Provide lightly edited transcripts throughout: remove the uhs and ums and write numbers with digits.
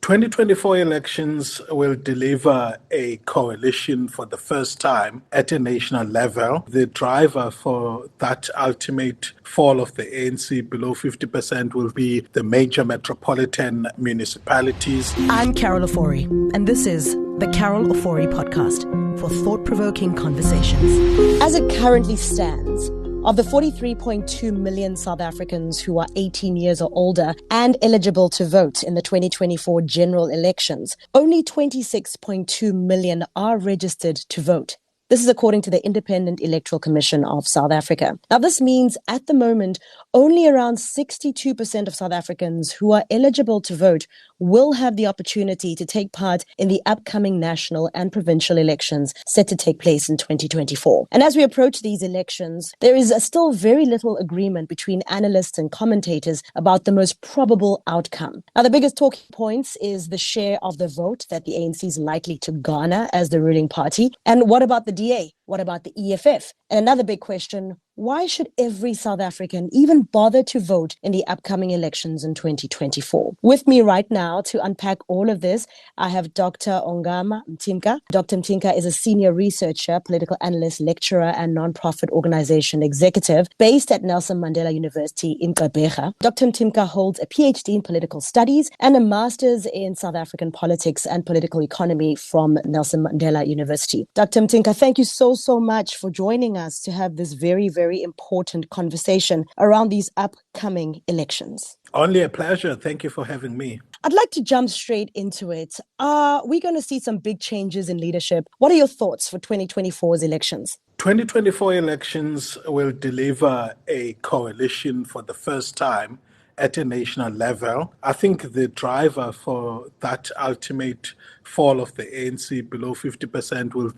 2024 elections will deliver a coalition for the first time at a national level. The driver for that ultimate fall of the ANC below 50% will be the major metropolitan municipalities. I'm Carol Ofori, and this is the Carol Ofori Podcast for thought-provoking conversations. As it currently stands, of the 43.2 million South Africans who are 18 years or older and eligible to vote in the 2024 general elections, only 26.2 million are registered to vote. This is according to the Independent Electoral Commission of South Africa. Now, this means at the moment, only around 62% of South Africans who are eligible to vote will have the opportunity to take part in the upcoming national and provincial elections set to take place in 2024. And as we approach these elections, there is still very little agreement between analysts and commentators about the most probable outcome. Now, the biggest talking points is the share of the vote that the ANC is likely to garner as the ruling party. And what about the DA? What about the EFF? And another big question, why should every South African even bother to vote in the upcoming elections in 2024? With me right now to unpack all of this, I have Dr. Ongama Mtimka. Dr. Mtimka is a senior researcher, political analyst, lecturer, and non-profit organization executive based at Nelson Mandela University in Gqeberha. Dr. Mtimka holds a PhD in political studies and a master's in South African politics and political economy from Nelson Mandela University. Dr. Mtimka, thank you so much for joining us to have this very important conversation around these upcoming elections. Only a pleasure. Thank you for having me. I'd like to jump straight into it. Are we going to see some big changes in leadership? What are your thoughts for 2024's elections? 2024 elections will deliver a coalition for the first time at a national level. I think the driver for that ultimate fall of the ANC below 50% will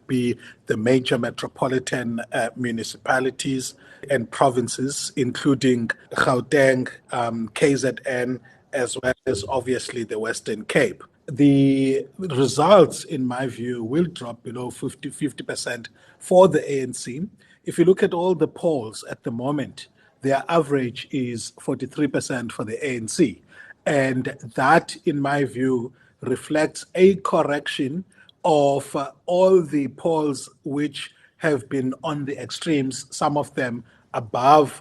be the major metropolitan municipalities and provinces, including Gauteng, KZN, as well as obviously the Western Cape. The results, in my view, will drop below 50% for the ANC. If you look at all the polls at the moment, their average is 43% for the ANC. And that, in my view, reflects a correction of all the polls which have been on the extremes, some of them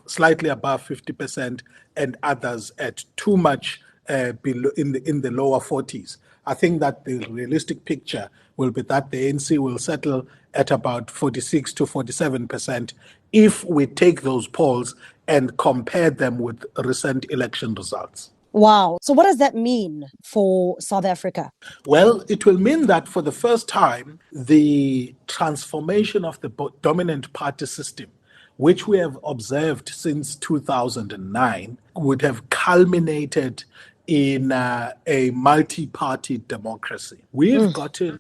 slightly above 50%, and others at too much below in the lower 40s. I think that the realistic picture will be that the ANC will settle at about 46 to 47% if we take those polls and compare them with recent election results. Wow. So what does that mean for South Africa? Well, it will mean that for the first time, the transformation of the dominant party system, which we have observed since 2009, would have culminated in a multi-party democracy. We've gotten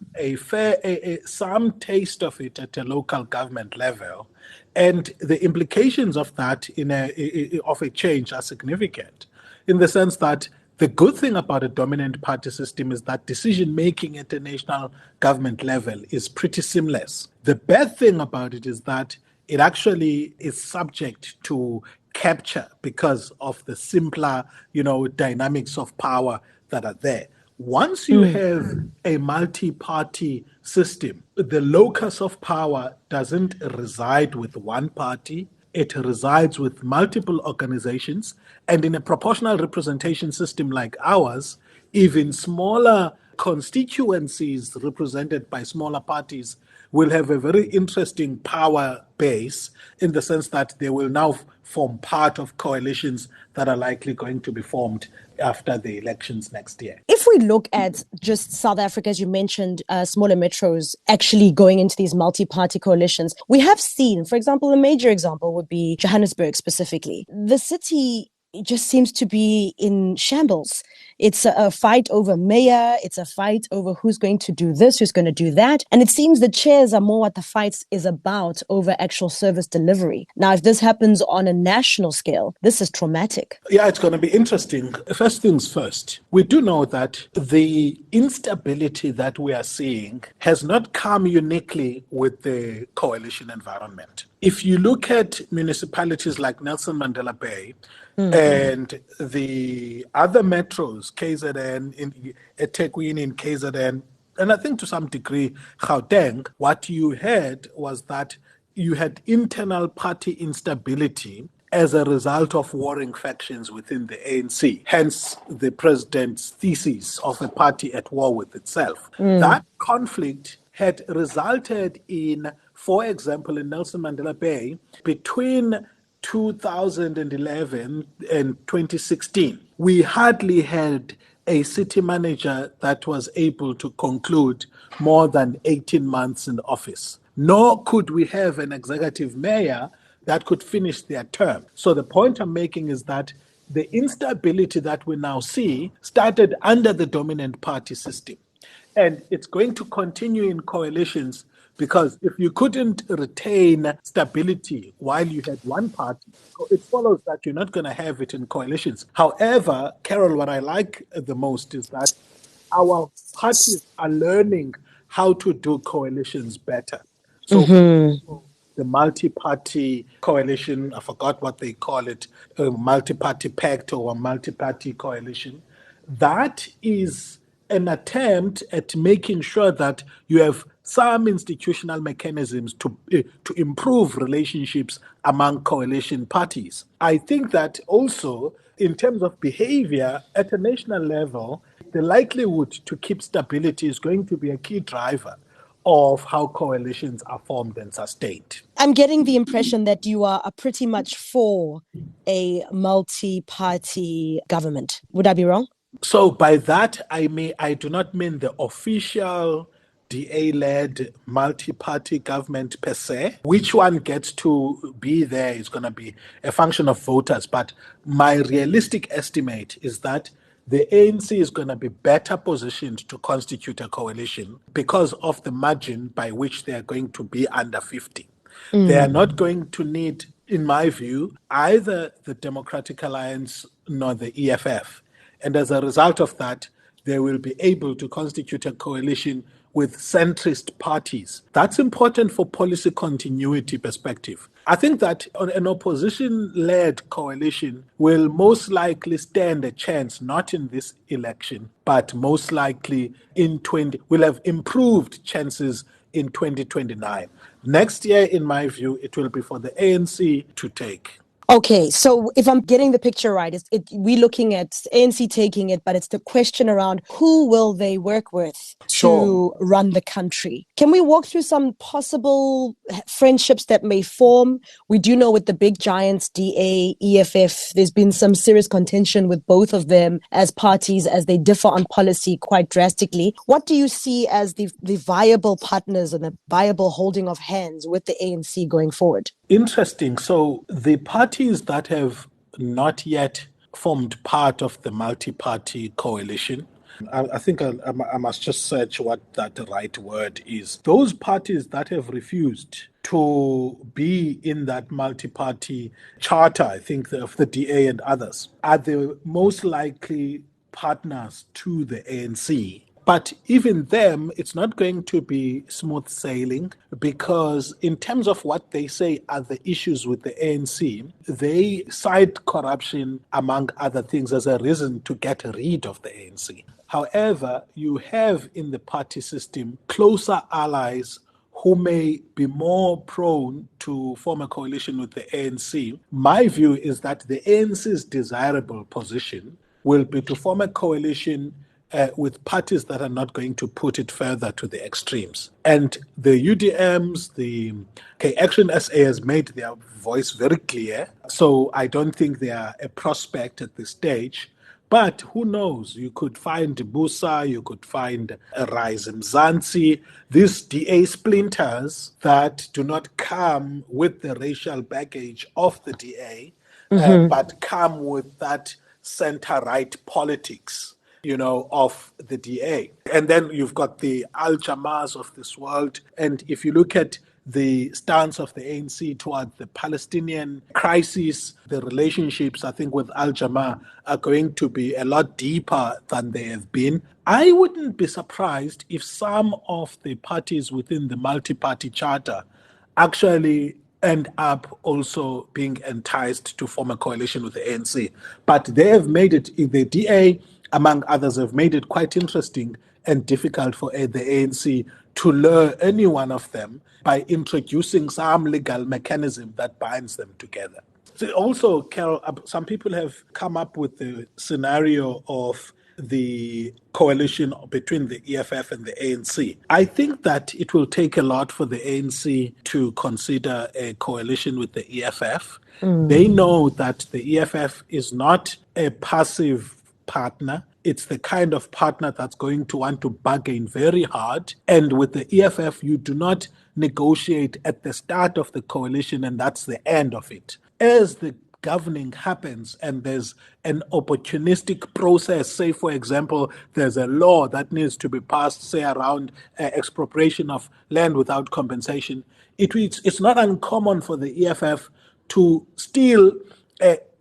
some taste of it at a local government level, and the implications of that of a change are significant, in the sense that the good thing about a dominant party system is that decision-making at a national government level is pretty seamless. The bad thing about it is that it actually is subject to capture because of the simpler, dynamics of power that are there. Once you have a multi-party system, the locus of power doesn't reside with one party. It resides with multiple organizations. And in a proportional representation system like ours, even smaller constituencies represented by smaller parties will have a very interesting power base, in the sense that they will now form part of coalitions that are likely going to be formed after the elections next year. If we look at just South Africa, as you mentioned, smaller metros actually going into these multi-party coalitions, we have seen, for example, a major example would be Johannesburg specifically. The city just seems to be in shambles. It's a fight over mayor. It's a fight over who's going to do this, who's going to do that. And it seems the chairs are more what the fight is about over actual service delivery. Now, if this happens on a national scale, this is traumatic. Yeah, it's going to be interesting. First things first, we do know that the instability that we are seeing has not come uniquely with the coalition environment. If you look at municipalities like Nelson Mandela Bay, And the other metros, KZN, eThekwini in KZN, and I think to some degree Gauteng, what you had was that you had internal party instability as a result of warring factions within the ANC, hence the president's thesis of a party at war with itself. That conflict had resulted in, for example, in Nelson Mandela Bay, between 2011 and 2016, we hardly had a city manager that was able to conclude more than 18 months in office. Nor could we have an executive mayor that could finish their term. So the point I'm making is that the instability that we now see started under the dominant party system. And it's going to continue in coalitions, because if you couldn't retain stability while you had one party, it follows that you're not going to have it in coalitions. However, Carol, what I like the most is that our parties are learning how to do coalitions better. So the multi-party coalition, I forgot what they call it, a multi-party pact or a multi-party coalition, that is an attempt at making sure that you have some institutional mechanisms to improve relationships among coalition parties. I think that also, in terms of behavior at a national level, the likelihood to keep stability is going to be a key driver of how coalitions are formed and sustained. I'm getting the impression that you are pretty much for a multi-party government. Would I be wrong? So by that, I do not mean the official DA-led multi-party government per se. Which one gets to be there is going to be a function of voters. But my realistic estimate is that the ANC is going to be better positioned to constitute a coalition because of the margin by which they are going to be under 50. They are not going to need, in my view, either the Democratic Alliance nor the EFF. And as a result of that, they will be able to constitute a coalition with centrist parties. That's important for policy continuity perspective. I think that an opposition-led coalition will most likely stand a chance, not in this election, but most likely will have improved chances in 2029. Next year, in my view, it will be for the ANC to take. Okay, so if I'm getting the picture right, we're looking at ANC taking it, but it's the question around who will they work with to run the country. Can we walk through some possible friendships that may form? We do know with the big giants, DA, EFF, there's been some serious contention with both of them as parties as they differ on policy quite drastically. What do you see as the viable partners and the viable holding of hands with the ANC going forward? Interesting. So the parties that have not yet formed part of the multi-party coalition, I think I must just search what that right word is. Those parties that have refused to be in that multi-party charter, I think, of the DA and others, are the most likely partners to the ANC. But even them, it's not going to be smooth sailing, because in terms of what they say are the issues with the ANC, they cite corruption, among other things, as a reason to get rid of the ANC. However, you have in the party system closer allies who may be more prone to form a coalition with the ANC. My view is that the ANC's desirable position will be to form a coalition with parties that are not going to put it further to the extremes. And the UDMs, the Action SA has made their voice very clear. So I don't think they are a prospect at this stage. But who knows? You could find Busa, you could find Rise Mzansi, these DA splinters that do not come with the racial baggage of the DA, but come with that center-right politics, of the DA. And then you've got the Al-Jamas of this world. And if you look at the stance of the ANC toward the Palestinian crisis, the relationships, I think, with Al-Jama are going to be a lot deeper than they have been. I wouldn't be surprised if some of the parties within the multi-party charter actually end up also being enticed to form a coalition with the ANC. But they have made it, the DA, among others, have made it quite interesting and difficult for the ANC to lure any one of them by introducing some legal mechanism that binds them together. So also, Carol, some people have come up with the scenario of the coalition between the EFF and the ANC. I think that it will take a lot for the ANC to consider a coalition with the EFF. They know that the EFF is not a passive partner. It's the kind of partner that's going to want to bargain very hard. And with the EFF, you do not negotiate at the start of the coalition, and that's the end of it. As the governing happens and there's an opportunistic process, say, for example, there's a law that needs to be passed, say, around expropriation of land without compensation, it's not uncommon for the EFF to still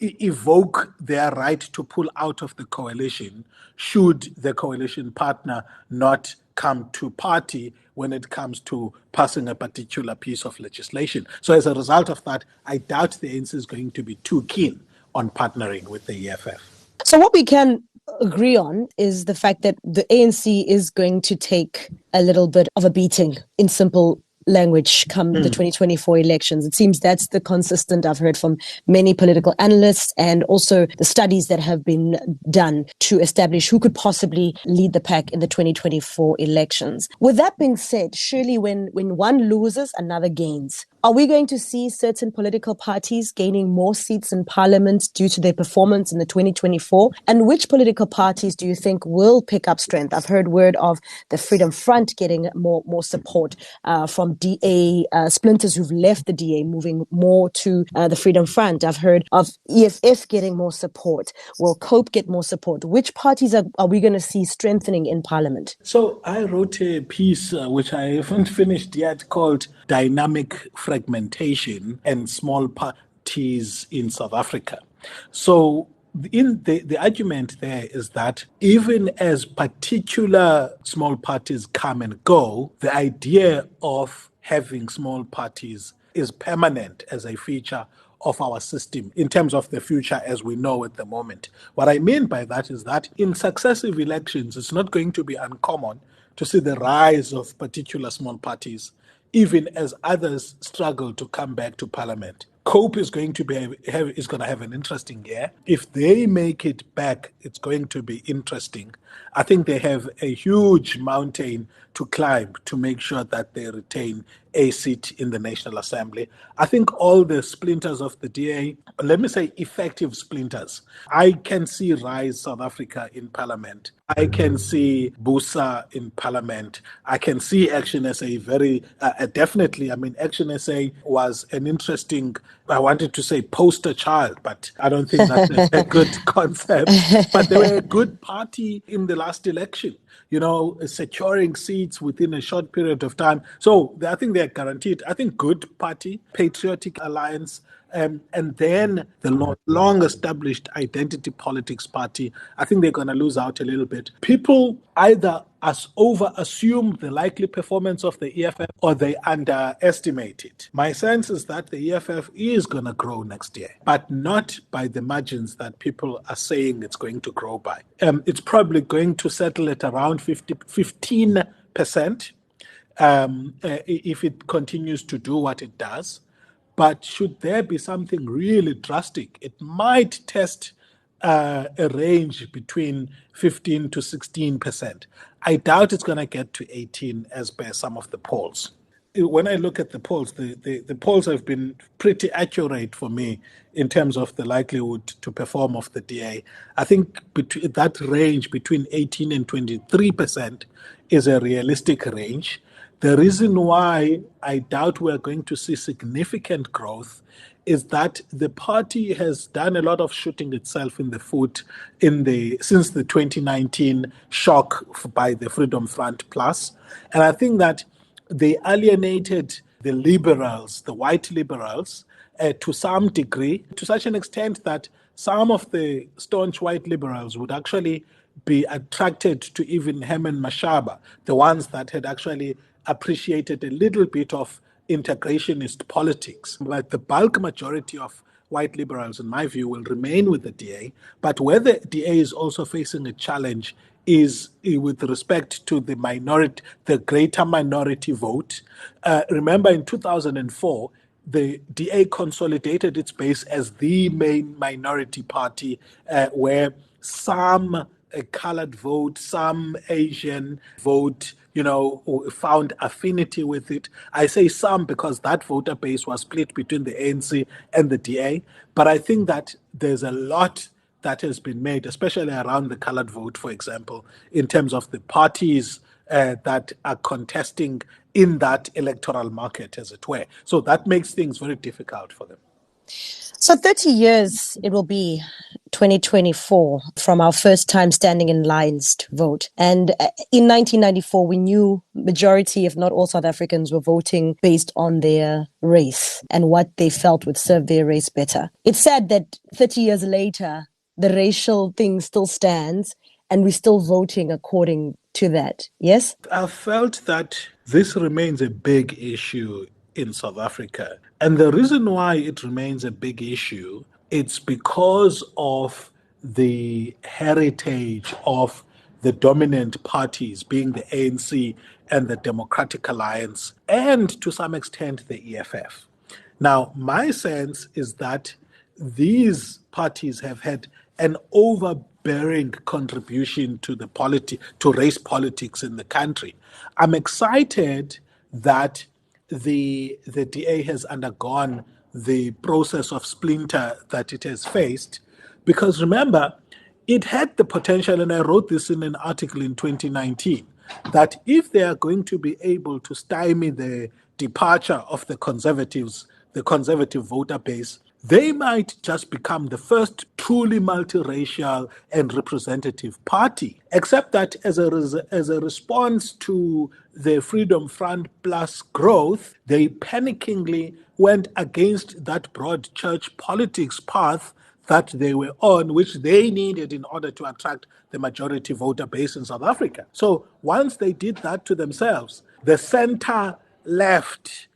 evoke their right to pull out of the coalition should the coalition partner not come to party when it comes to passing a particular piece of legislation. So as a result of that, I doubt the ANC is going to be too keen on partnering with the EFF. So what we can agree on is the fact that the ANC is going to take a little bit of a beating, in simple language, come the 2024 elections. It seems that's the consistent I've heard from many political analysts, and also the studies that have been done to establish who could possibly lead the pack in the 2024 elections. With that being said, surely when one loses, another gains. Are we going to see certain political parties gaining more seats in parliament due to their performance in the 2024? And which political parties do you think will pick up strength? I've heard word of the Freedom Front getting more support from DA splinters who've left the DA, moving more to the Freedom Front. I've heard of EFF getting more support. Will COPE get more support? Which parties are we going to see strengthening in parliament? So I wrote a piece, which I haven't finished yet, called Dynamic Fragmentation and Small Parties in South Africa. So in the argument there is that even as particular small parties come and go, the idea of having small parties is permanent as a feature of our system in terms of the future as we know at the moment. What I mean by that is that in successive elections, it's not going to be uncommon to see the rise of particular small parties, even as others struggle to come back to parliament. COPE is going to have an interesting year. If they make it back, it's going to be interesting. I think they have a huge mountain to climb to make sure that they retain a seat in the National Assembly. I think all the splinters of the DA, let me say effective splinters, I can see Rise South Africa in parliament. I can see Busa in parliament. I can see Action SA definitely. I mean, Action SA was an interesting, I wanted to say poster child, but I don't think that's a good concept. But they were a good party in the last election, securing seats within a short period of time. So I think they're guaranteed. I think good party, patriotic alliance, and then the long-established identity politics party. I think they're going to lose out a little bit. People either over-assume the likely performance of the EFF or they underestimate it. My sense is that the EFF is going to grow next year, but not by the margins that people are saying it's going to grow by. It's probably going to settle at around 15% if it continues to do what it does. But should there be something really drastic, it might test a range between 15 to 16%. I doubt it's going to get to 18 as per some of the polls. When I look at the polls, the polls have been pretty accurate for me in terms of the likelihood to perform of the DA. I think that range between 18 and 23% is a realistic range. The reason why I doubt we're going to see significant growth is that the party has done a lot of shooting itself in the foot since the 2019 shock by the Freedom Front Plus. And I think that they alienated the liberals, the white liberals, to some degree, to such an extent that some of the staunch white liberals would actually be attracted to even Herman Mashaba, the ones that had actually appreciated a little bit of integrationist politics. But the bulk majority of white liberals, in my view, will remain with the DA. But where the DA is also facing a challenge is with respect to the minority, the greater minority vote. Remember, in 2004, the DA consolidated its base as the main minority party, where some colored vote, some Asian vote, found affinity with it. I say some because that voter base was split between the ANC and the DA. But I think that there's a lot that has been made, especially around the colored vote, for example, in terms of the parties that are contesting in that electoral market, as it were. So that makes things very difficult for them. So 30 years it will be, 2024, from our first time standing in lines to vote. And in 1994, we knew majority, if not all South Africans, were voting based on their race and what they felt would serve their race better. It's sad that 30 years later, the racial thing still stands and we're still voting according to that. Yes? I felt that this remains a big issue in South Africa. And the reason why it remains a big issue, it's because of the heritage of the dominant parties, being the ANC and the Democratic Alliance, and to some extent the EFF. Now, my sense is that these parties have had an overbearing contribution to to race politics in the country. I'm excited that the DA has undergone the process of splinter that it has faced, because remember, it had the potential, and I wrote this in an article in 2019, that if they are going to be able to stymie the departure of the conservatives, the conservative voter base, they might just become the first truly multiracial and representative party. Except that as a response to the Freedom Front Plus growth, they panickingly went against that broad church politics path that they were on, which they needed in order to attract the majority voter base in South Africa. So once they did that to themselves, the center left,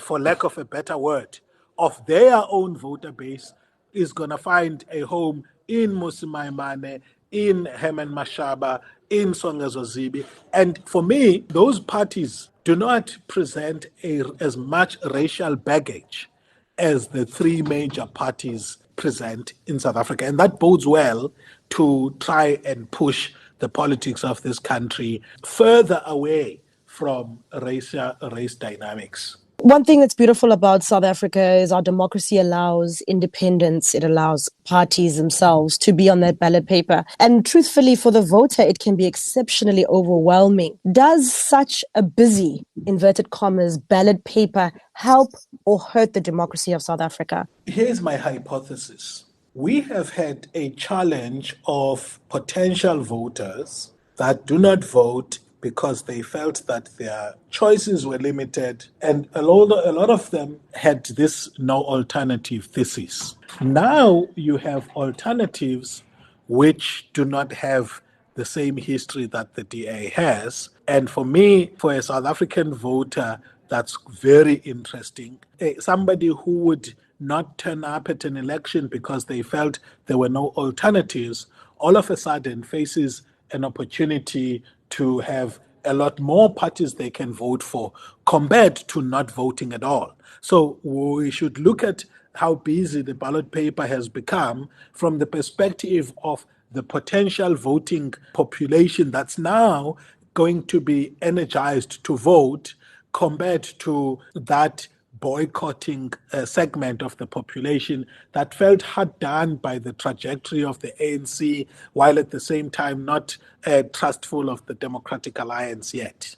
for lack of a better word, of their own voter base is going to find a home in Musimaimane, in Herman Mashaba, in Songezo Zibi. And for me, those parties do not present as much racial baggage as the three major parties present in South Africa. And that bodes well to try and push the politics of this country further away from race dynamics. One thing that's beautiful about South Africa is our democracy allows independence. It allows parties themselves to be on that ballot paper. And truthfully, for the voter, it can be exceptionally overwhelming. Does such a busy, inverted commas, ballot paper help or hurt the democracy of South Africa? Here's my hypothesis. We have had a challenge of potential voters that do not vote because they felt that their choices were limited, and a lot of them had this no alternative thesis. Now you have alternatives which do not have the same history that the DA has. And for me, for a South African voter, that's very interesting. Somebody who would not turn up at an election because they felt there were no alternatives, all of a sudden faces an opportunity to have a lot more parties they can vote for compared to not voting at all. So we should look at how busy the ballot paper has become from the perspective of the potential voting population that's now going to be energized to vote compared to that boycotting segment of the population that felt hard done by the trajectory of the ANC, while at the same time not trustful of the Democratic Alliance yet.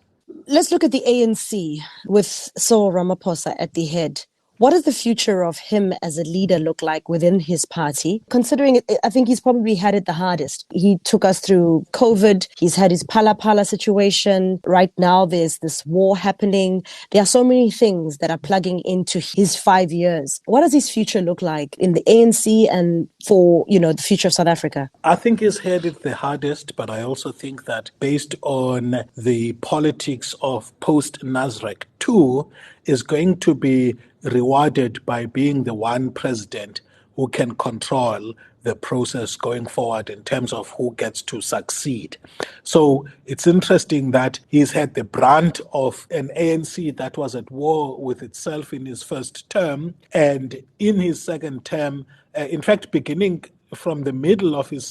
Let's look at the ANC with Cyril Ramaphosa at the head. What does the future of him as a leader look like within his party? Considering I think he's probably had it the hardest. He took us through COVID. He's had his Phala situation. Right now, there's this war happening. There are so many things that are plugging into his 5 years. What does his future look like in the ANC and for, the future of South Africa? I think he's had it the hardest, but I also think that based on the politics of post-Nasrec two is going to be rewarded by being the one president who can control the process going forward in terms of who gets to succeed. So it's interesting that he's had the brunt of an ANC that was at war with itself in his first term, and in his second term, in fact, beginning from the middle of his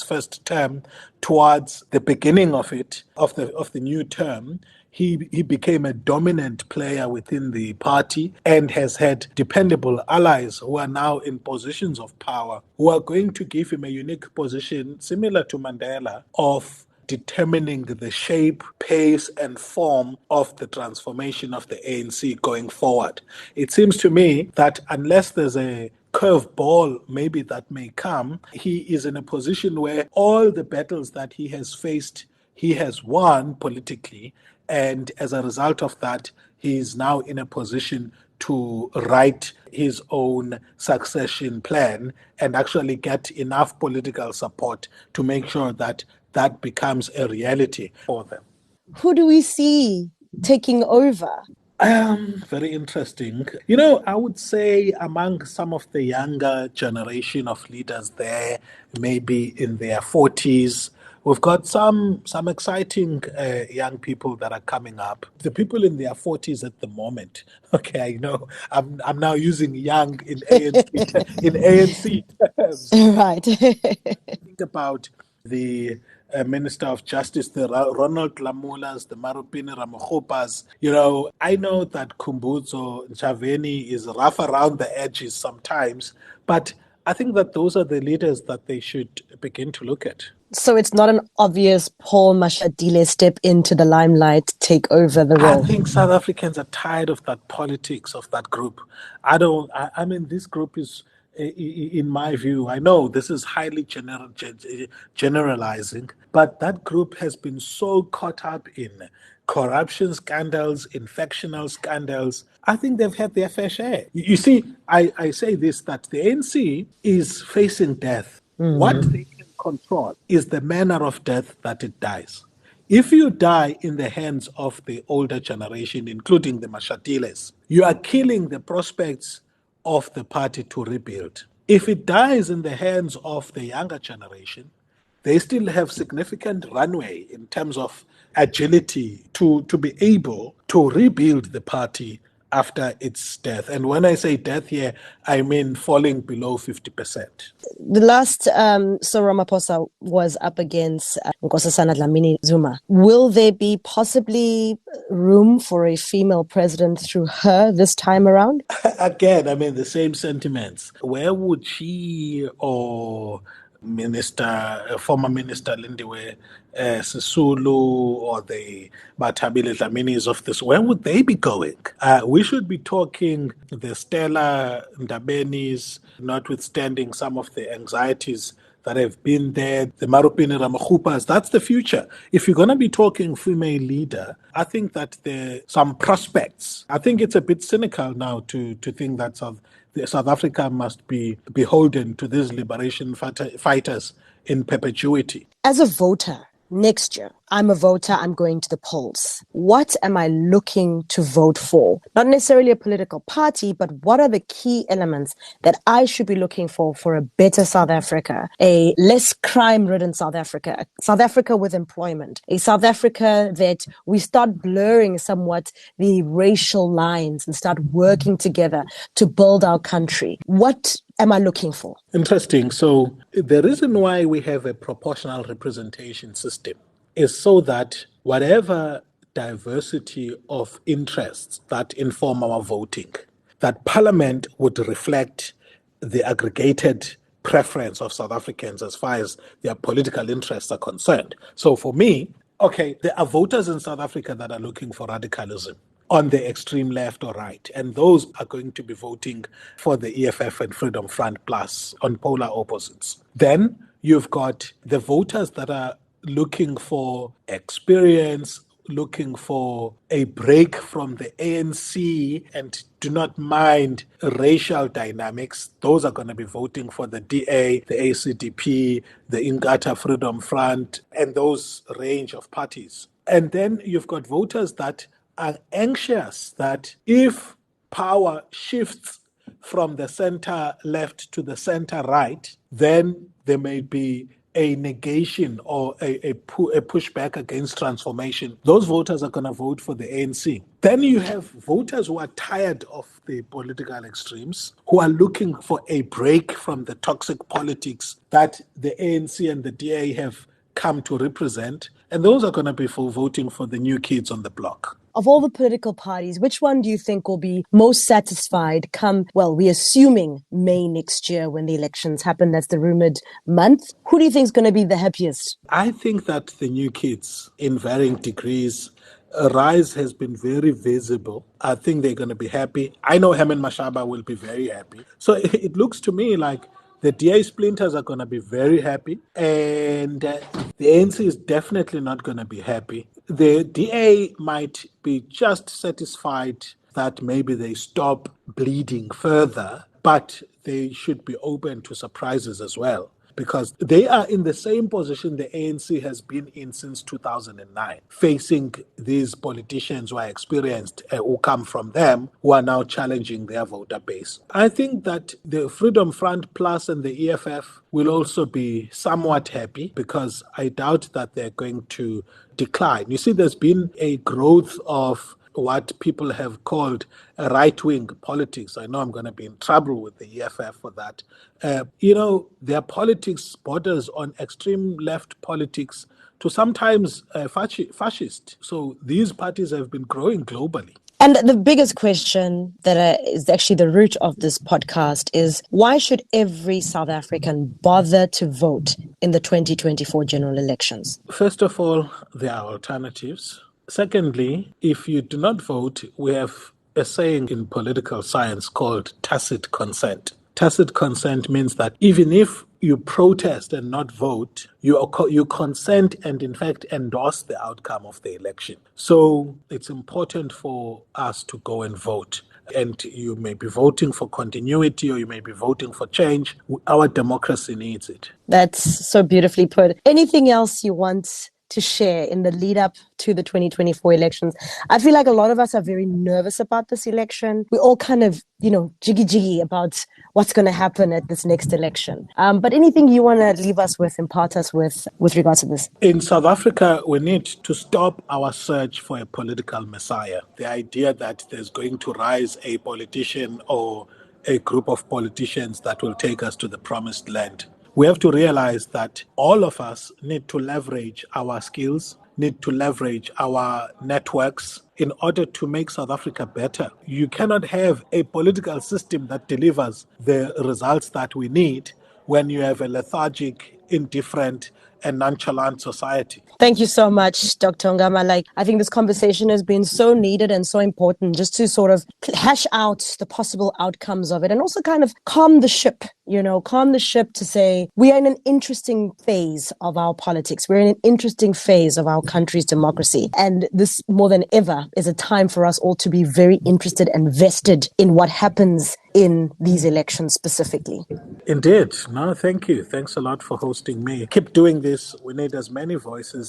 first term towards the beginning of the new term, he became a dominant player within the party and has had dependable allies who are now in positions of power, who are going to give him a unique position similar to Mandela of determining the shape, pace, and form of the transformation of the ANC going forward. It seems to me that unless there's a curveball maybe that may come, he is in a position where all the battles that he has faced, he has won politically, and as a result of that, he is now in a position to write his own succession plan and actually get enough political support to make sure that that becomes a reality for them. Who do we see taking over? Very interesting. I would say among some of the younger generation of leaders there, maybe in their 40s, we've got some exciting young people that are coming up. The people in their 40s at the moment. Okay, I know I'm now using young in ANC terms. Right. Think about the Minister of Justice, the Ronald Lamulas, the Marupini Ramogopas. I know that Khumbudzo Ntshavheni is rough around the edges sometimes, but I think that those are the leaders that they should begin to look at. So it's not an obvious Paul Mashatile step into the limelight, take over the role? I think South Africans are tired of that politics of that group. I mean, this group is, in my view, I know this is highly generalizing, but that group has been so caught up in corruption scandals, infectional scandals. I think they've had their fair share. You see, I say this, that the ANC is facing death. Mm-hmm. What they can control is the manner of death that it dies. If you die in the hands of the older generation, including the Mashatiles, you are killing the prospects of the party to rebuild. If it dies in the hands of the younger generation, they still have significant runway in terms of agility to be able to rebuild the party after its death. And when I say death here, I mean falling below 50%. The last Cyril Ramaphosa was up against Nkosazana Dlamini Zuma. Will there be possibly room for a female president through her this time around? Again, I mean, the same sentiments. Where would she or former Minister Lindiwe Sisulu or the Bathabile Dlaminis of this, where would they be going? We should be talking the Stella Ndabenis, notwithstanding some of the anxieties that have been there, the Marupini Ramogopas. That's the future. If you're going to be talking female leader, I think that there are some prospects. I think it's a bit cynical now to think that South Africa must be beholden to these liberation fighters in perpetuity. As a voter, next year, I'm a voter, I'm going to the polls. What am I looking to vote for? Not necessarily a political party, but what are the key elements that I should be looking for a better South Africa, a less crime-ridden South Africa, a South Africa with employment, a South Africa that we start blurring somewhat the racial lines and start working together to build our country? What am I looking for? Interesting. So the reason why we have a proportional representation system is so that whatever diversity of interests that inform our voting, that Parliament would reflect the aggregated preference of South Africans as far as their political interests are concerned. So for me, there are voters in South Africa that are looking for radicalism on the extreme left or right, and those are going to be voting for the EFF and Freedom Front Plus on polar opposites. Then you've got the voters that are looking for experience, looking for a break from the ANC and do not mind racial dynamics. Those are going to be voting for the DA, the ACDP, the Inkatha Freedom Front, and those range of parties. And then you've got voters that are anxious that if power shifts from the center left to the center right, then there may be a negation or a pushback against transformation. Those voters are going to vote for the ANC. Then you have voters who are tired of the political extremes, who are looking for a break from the toxic politics that the ANC and the DA have come to represent. And those are going to be for voting for the new kids on the block. Of all the political parties, which one do you think will be most satisfied come, well, we're assuming May next year when the elections happen? That's the rumored month. Who do you think is going to be the happiest? I think that the new kids, in varying degrees, a rise has been very visible. I think they're going to be happy. I know Herman Mashaba will be very happy. So it looks to me like the DA splinters are going to be very happy, and the ANC is definitely not going to be happy. The DA might be just satisfied that maybe they stop bleeding further, but they should be open to surprises as well, because they are in the same position the ANC has been in since 2009, facing these politicians who are experienced, who come from them, who are now challenging their voter base. I think that the Freedom Front Plus and the EFF will also be somewhat happy, because I doubt that they're going to decline. You see, there's been a growth of what people have called a right-wing politics. I know I'm going to be in trouble with the EFF for that. Their politics borders on extreme left politics to sometimes fascist. So these parties have been growing globally. And the biggest question that is actually the root of this podcast is, why should every South African bother to vote in the 2024 general elections? First of all, there are alternatives. Secondly, if you do not vote, we have a saying in political science called tacit consent. Tacit consent means that even if you protest and not vote, you consent and in fact endorse the outcome of the election. So it's important for us to go and vote. And you may be voting for continuity, or you may be voting for change. Our democracy needs it. That's so beautifully put. Anything else you want to share in the lead up to the 2024 elections? I feel like a lot of us are very nervous about this election. We're all kind of, jiggy about what's going to happen at this next election. But anything you want to leave us with, impart us with regards to this? In South Africa, we need to stop our search for a political messiah. The idea that there's going to rise a politician or a group of politicians that will take us to the promised land. We have to realize that all of us need to leverage our skills, need to leverage our networks in order to make South Africa better. You cannot have a political system that delivers the results that we need when you have a lethargic, indifferent, and nonchalant society. Thank you so much, Dr. Ongama. I think this conversation has been so needed and so important, just to sort of hash out the possible outcomes of it, and also kind of calm the ship to say we are in an interesting phase of our politics. We're in an interesting phase of our country's democracy. And this, more than ever, is a time for us all to be very interested and vested in what happens in these elections specifically. Indeed. No, thank you. Thanks a lot for hosting me. Keep doing this. We need as many voices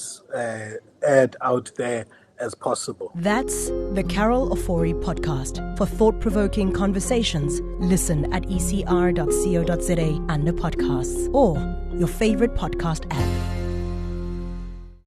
out there as possible. That's the Carol Ofori podcast. For thought-provoking conversations, listen at ecr.co.za under podcasts or your favorite podcast app.